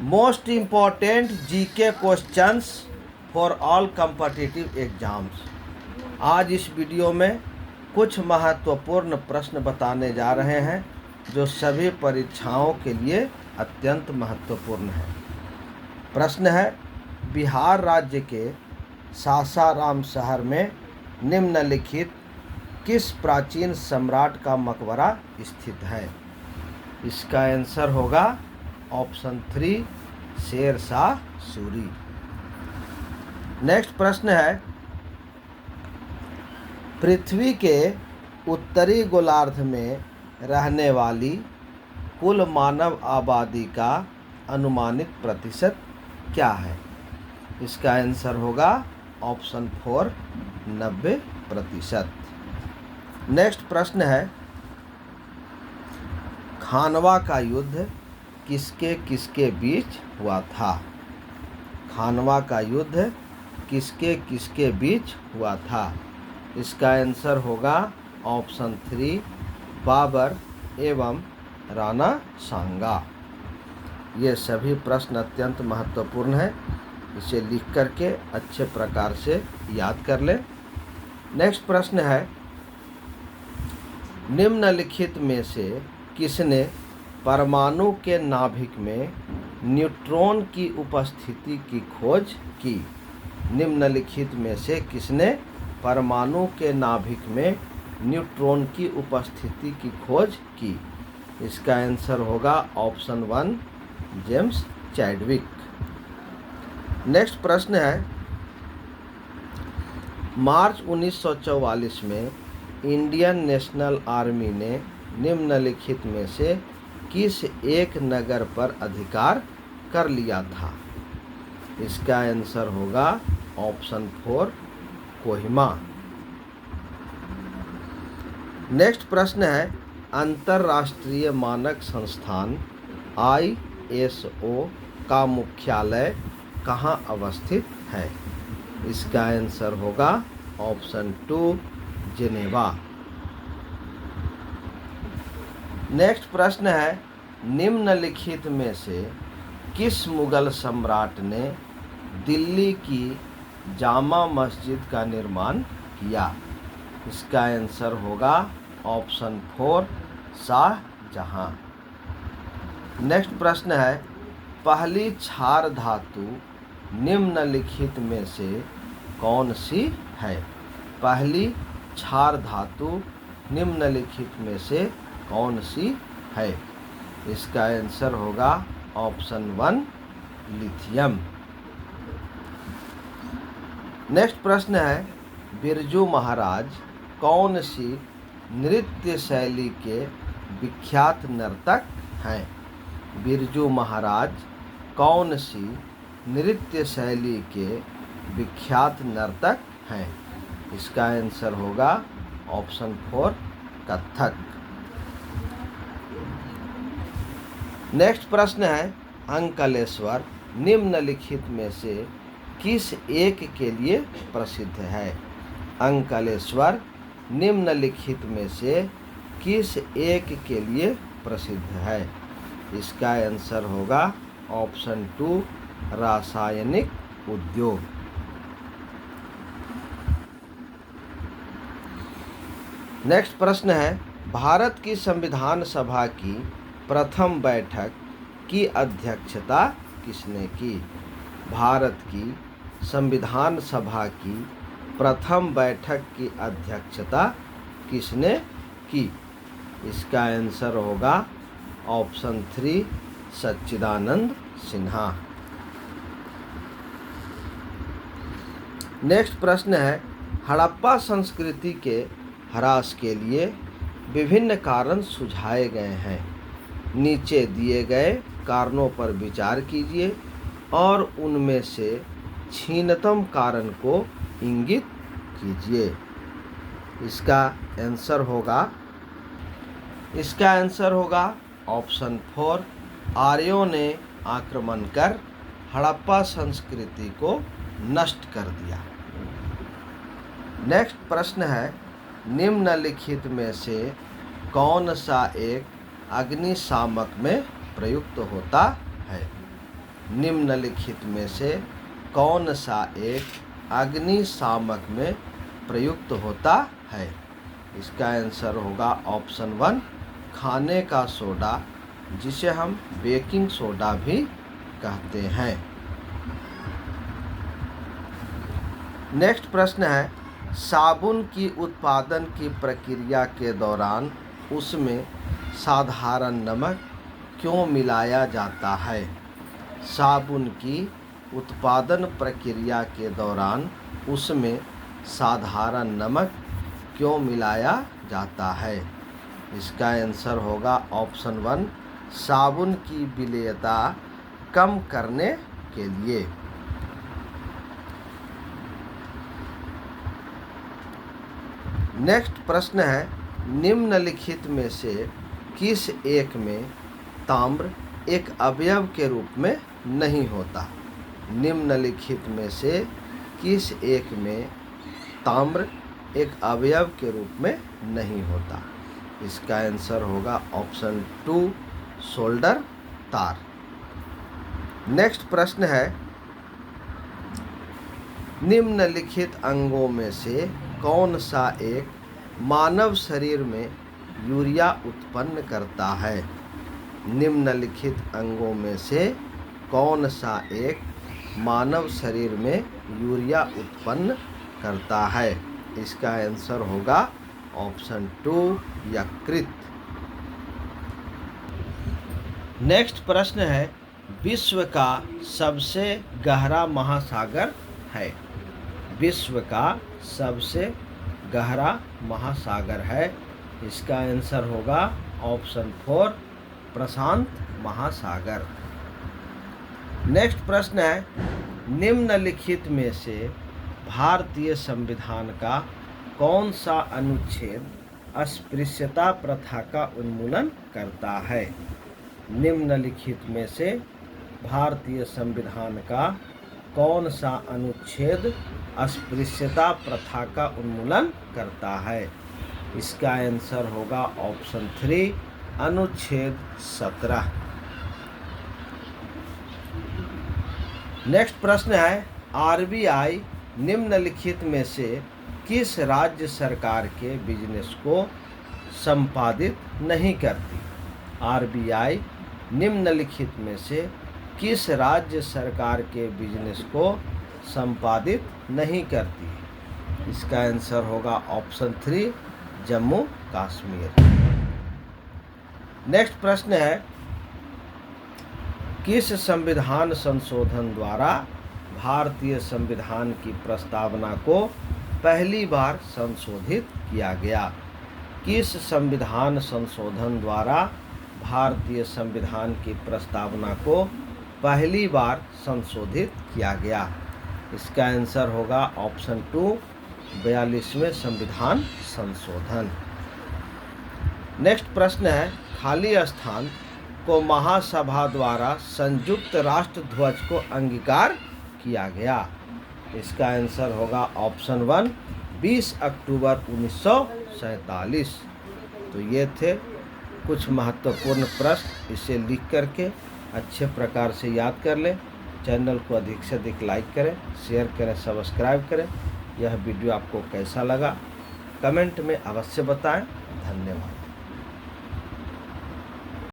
Most important GK questions for all competitive exams. आज इस video में कुछ महत्वपूर्ण प्रश्न बताने जा रहे हैं जो सभी परीक्षाओं के लिए अत्यंत महत्वपूर्ण है। प्रश्न है, बिहार राज्य के सासाराम शहर में निम्नलिखित किस प्राचीन सम्राट का मकबरा स्थित है? इसका आंसर होगा ऑप्शन 3, शेर शाह सूरी। नेक्स्ट प्रश्न है, पृथ्वी के उत्तरी गोलार्ध में रहने वाली कुल मानव आबादी का अनुमानित प्रतिशत क्या है? इसका आंसर होगा ऑप्शन 4, 90%। नेक्स्ट प्रश्न है, खानवा का युद्ध किसके किसके बीच हुआ था? खानवा का युद्ध किसके किसके बीच हुआ था? इसका आंसर होगा ऑप्शन 3, बाबर एवं राणा सांगा। ये सभी प्रश्न अत्यंत महत्वपूर्ण हैं, इसे लिख करके अच्छे प्रकार से याद कर लें। नेक्स्ट प्रश्न है, निम्नलिखित में से किसने परमाणु के नाभिक में न्यूट्रॉन की उपस्थिति की खोज की? निम्नलिखित में से किसने परमाणु के नाभिक में न्यूट्रॉन की उपस्थिति की खोज की? इसका आंसर होगा ऑप्शन 1, जेम्स चैडविक। नेक्स्ट प्रश्न है, मार्च 1944 में इंडियन नेशनल आर्मी ने निम्नलिखित में से किस एक नगर पर अधिकार कर लिया था? इसका आंसर होगा ऑप्शन 4, कोहिमा। नेक्स्ट प्रश्न है, अंतर्राष्ट्रीय मानक संस्थान ISO का मुख्यालय कहाँ अवस्थित है? इसका आंसर होगा ऑप्शन 2, जेनेवा। नेक्स्ट प्रश्न है, निम्नलिखित में से किस मुगल सम्राट ने दिल्ली की जामा मस्जिद का निर्माण किया? इसका आंसर होगा ऑप्शन 4, शाहजहां। नेक्स्ट प्रश्न है, पहली क्षार धातु निम्नलिखित में से कौन सी है? पहली क्षार धातु निम्नलिखित में से कौन सी है? इसका आंसर होगा ऑप्शन 1, लिथियम। नेक्स्ट प्रश्न है, बिरजू महाराज कौन सी नृत्य शैली के विख्यात नर्तक हैं? बिरजू महाराज कौन सी नृत्य शैली के विख्यात नर्तक हैं? इसका आंसर होगा ऑप्शन 4, कथक। नेक्स्ट प्रश्न है, अंकलेश्वर निम्नलिखित में से किस एक के लिए प्रसिद्ध है? अंकलेश्वर निम्नलिखित में से किस एक के लिए प्रसिद्ध है? इसका आंसर होगा ऑप्शन 2, रासायनिक उद्योग। नेक्स्ट प्रश्न है, भारत की संविधान सभा की प्रथम बैठक की अध्यक्षता किसने की? भारत की संविधान सभा की प्रथम बैठक की अध्यक्षता किसने की? इसका आंसर होगा ऑप्शन 3, सच्चिदानंद सिन्हा। नेक्स्ट प्रश्न है, हड़प्पा संस्कृति के ह्रास के लिए विभिन्न कारण सुझाए गए हैं। नीचे दिए गए कारणों पर विचार कीजिए और उनमें से क्षीणतम कारण को इंगित कीजिए। इसका आंसर होगा ऑप्शन 4, आर्यों ने आक्रमण कर हड़प्पा संस्कृति को नष्ट कर दिया। नेक्स्ट प्रश्न है, निम्नलिखित में से कौन सा एक अग्निशामक में प्रयुक्त होता है? निम्नलिखित में से कौन सा एक अग्निशामक में प्रयुक्त होता है? इसका आंसर होगा ऑप्शन 1 खाने का सोडा, जिसे हम बेकिंग सोडा भी कहते हैं। नेक्स्ट प्रश्न है, साबुन की उत्पादन की प्रक्रिया के दौरान उसमें साधारण नमक क्यों मिलाया जाता है? साबुन की उत्पादन प्रक्रिया के दौरान उसमें साधारण नमक क्यों मिलाया जाता है? इसका आंसर होगा ऑप्शन 1 साबुन की विलेयता कम करने के लिए। नेक्स्ट प्रश्न है, निम्नलिखित में से किस एक में ताम्र एक अवयव के रूप में नहीं होता? निम्नलिखित में से किस एक में ताम्र एक अवयव के रूप में नहीं होता? इसका आंसर होगा ऑप्शन 2 सोल्डर तार। नेक्स्ट प्रश्न है, निम्नलिखित अंगों में से कौन सा एक मानव शरीर में यूरिया उत्पन्न करता है? निम्नलिखित अंगों में से कौन सा एक मानव शरीर में यूरिया उत्पन्न करता है? इसका आंसर होगा ऑप्शन 2 यकृत। नेक्स्ट प्रश्न है, विश्व का सबसे गहरा महासागर है? विश्व का सबसे गहरा महासागर है। इसका आंसर होगा ऑप्शन 4 प्रशांत महासागर। नेक्स्ट प्रश्न है, निम्नलिखित में से भारतीय संविधान का कौन सा अनुच्छेद अस्पृश्यता प्रथा का उन्मूलन करता है? निम्नलिखित में से भारतीय संविधान का कौन सा अनुच्छेद अस्पृश्यता प्रथा का उन्मूलन करता है? इसका आंसर होगा ऑप्शन 3 अनुच्छेद 17। नेक्स्ट प्रश्न है, आरबीआई निम्नलिखित में से किस राज्य सरकार के बिजनेस को संपादित नहीं करती? आरबीआई निम्नलिखित में से किस राज्य सरकार के बिजनेस को संपादित नहीं करती? इसका आंसर होगा ऑप्शन 3 जम्मू कश्मीर। नेक्स्ट प्रश्न है, किस संविधान संशोधन द्वारा भारतीय संविधान की प्रस्तावना को पहली बार संशोधित किया गया? किस संविधान संशोधन द्वारा भारतीय संविधान की प्रस्तावना को पहली बार संशोधित किया गया? इसका आंसर होगा ऑप्शन 2 42वें संविधान संशोधन। नेक्स्ट प्रश्न है, खाली स्थान को महासभा द्वारा संयुक्त राष्ट्र ध्वज को अंगीकार किया गया? इसका आंसर होगा ऑप्शन 1 20 अक्टूबर 1947। तो ये थे कुछ महत्वपूर्ण प्रश्न। इसे लिख करके अच्छे प्रकार से याद कर लें। चैनल को अधिक से अधिक लाइक करें, शेयर करें, सब्सक्राइब करें। यह वीडियो आपको कैसा लगा कमेंट में अवश्य बताएं। धन्यवाद।